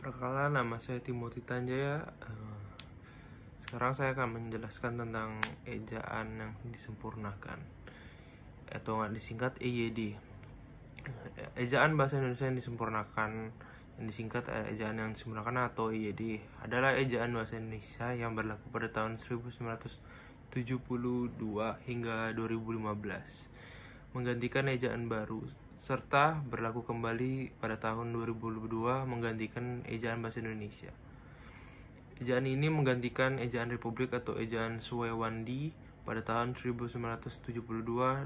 Perkenalkan, nama saya Timothy Tanjaya. Sekarang saya akan menjelaskan tentang ejaan yang disempurnakan atau nggak disingkat EYD. Ejaan bahasa Indonesia yang disempurnakan, yang disingkat ejaan yang disempurnakan atau EYD, adalah ejaan bahasa Indonesia yang berlaku pada tahun 1972 hingga 2015, menggantikan ejaan baru, serta berlaku kembali pada tahun 2022 menggantikan ejaan bahasa Indonesia. Ejaan ini menggantikan ejaan Republik atau ejaan Suwewandi pada tahun 1972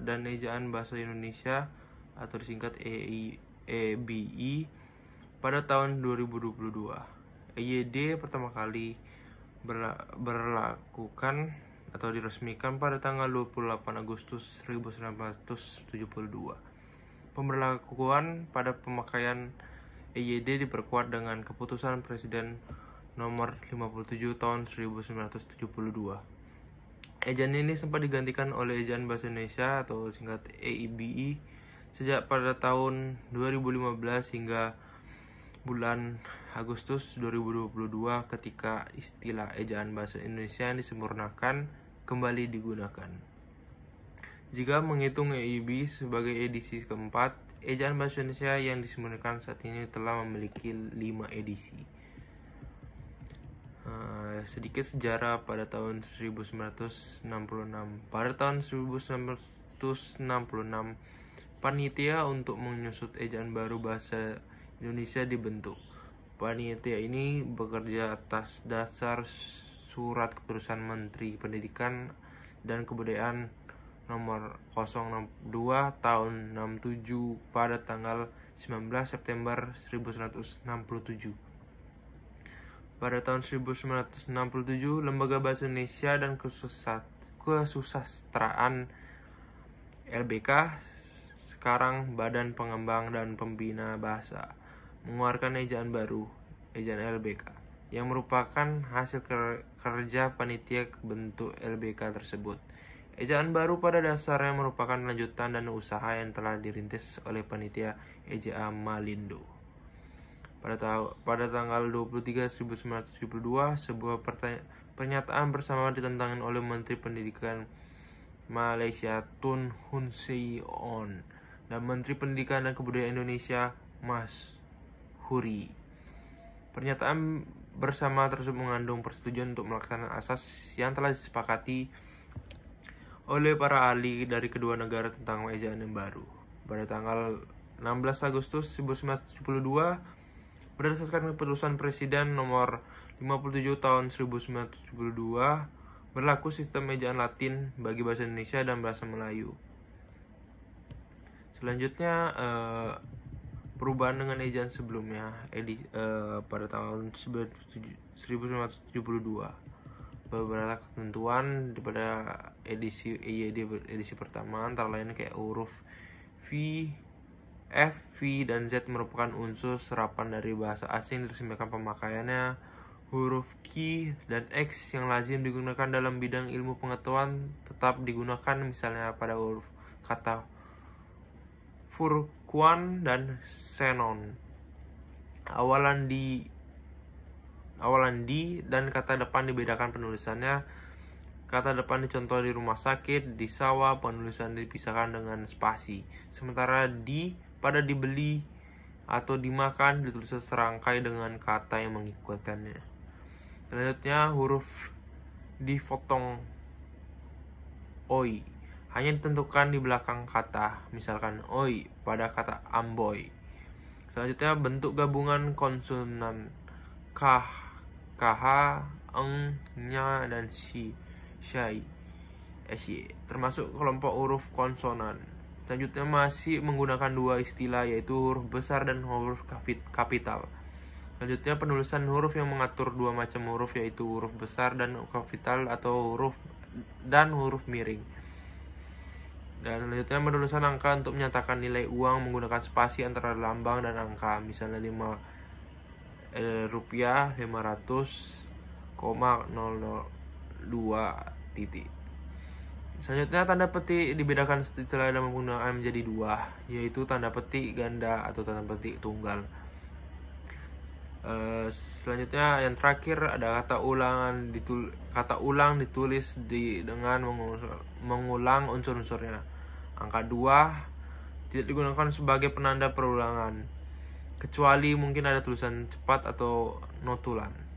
dan ejaan bahasa Indonesia atau disingkat EBI pada tahun 2022. EYD pertama kali berlakukan atau diresmikan pada tanggal 28 Agustus 1972. Pemberlakuan pada pemakaian EYD diperkuat dengan keputusan Presiden nomor 57 tahun 1972. Ejaan ini sempat digantikan oleh ejaan bahasa Indonesia atau singkat EIBI sejak pada tahun 2015 hingga bulan Agustus 2022 ketika istilah ejaan bahasa Indonesia yang disempurnakan kembali digunakan. Jika menghitung EIB sebagai edisi keempat, ejaan bahasa Indonesia yang disempurnakan saat ini telah memiliki 5 edisi. Sedikit sejarah pada tahun 1966. Pada tahun 1966, panitia untuk menyusut ejaan baru bahasa Indonesia dibentuk. Panitia ini bekerja atas dasar surat keputusan Menteri Pendidikan dan Kebudayaan nomor 062 tahun 67 pada tanggal 19 September 1967. Pada tahun 1967, Lembaga Bahasa Indonesia dan Kesusastraan LBK, sekarang Badan Pengembang dan Pembina Bahasa, mengeluarkan ejaan baru, ejaan LBK, yang merupakan hasil kerja panitia bentuk LBK tersebut. Ejaan baru pada dasarnya merupakan lanjutan dan usaha yang telah dirintis oleh panitia EJA Malindo. Pada tanggal 23 1972, sebuah pernyataan bersama ditentangkan oleh Menteri Pendidikan Malaysia Tun Hun Seon dan Menteri Pendidikan dan Kebudayaan Indonesia Mas Huri. Pernyataan bersama tersebut mengandung persetujuan untuk melaksanakan asas yang telah disepakati oleh para ahli dari kedua negara tentang ejaan yang baru. Pada tanggal 16 Agustus 1972, berdasarkan keputusan Presiden nomor 57 tahun 1972, berlaku sistem ejaan Latin bagi bahasa Indonesia dan bahasa Melayu. Selanjutnya, perubahan dengan ejaan sebelumnya pada tahun 1972. Beberapa ketentuan pada edisi EYD edisi pertama antara lain kayak huruf V, F, V, dan Z merupakan unsur serapan dari bahasa asing diresmikan pemakaiannya. Huruf Q dan X yang lazim digunakan dalam bidang ilmu pengetahuan tetap digunakan, misalnya pada huruf kata Furquan dan Xenon. Awalan di dan kata depan dibedakan penulisannya. Kata depan dicontoh di rumah sakit, di sawah, penulisan dipisahkan dengan spasi. Sementara di pada dibeli atau dimakan ditulis serangkai dengan kata yang mengikutkannya. Selanjutnya, huruf difotong oi hanya ditentukan di belakang kata, misalkan oi pada kata amboy. Selanjutnya, bentuk gabungan konsonan kah, kh, eng, nya, dan si, syai, sy, termasuk kelompok huruf konsonan. Selanjutnya masih menggunakan dua istilah, yaitu huruf besar dan huruf kapital. Selanjutnya penulisan huruf yang mengatur dua macam huruf, yaitu huruf besar dan kapital atau huruf miring. Dan selanjutnya penulisan angka untuk menyatakan nilai uang menggunakan spasi antara lambang dan angka, misalnya rupiah 500,002 titik. Selanjutnya, tanda petik dibedakan setelah dalam penggunaan menjadi dua, yaitu tanda petik ganda atau tanda petik tunggal. Selanjutnya yang terakhir ada kata ulang ditulis dengan mengulang unsur-unsurnya. Angka 2 tidak digunakan sebagai penanda perulangan, kecuali mungkin ada tulisan cepat atau notulan.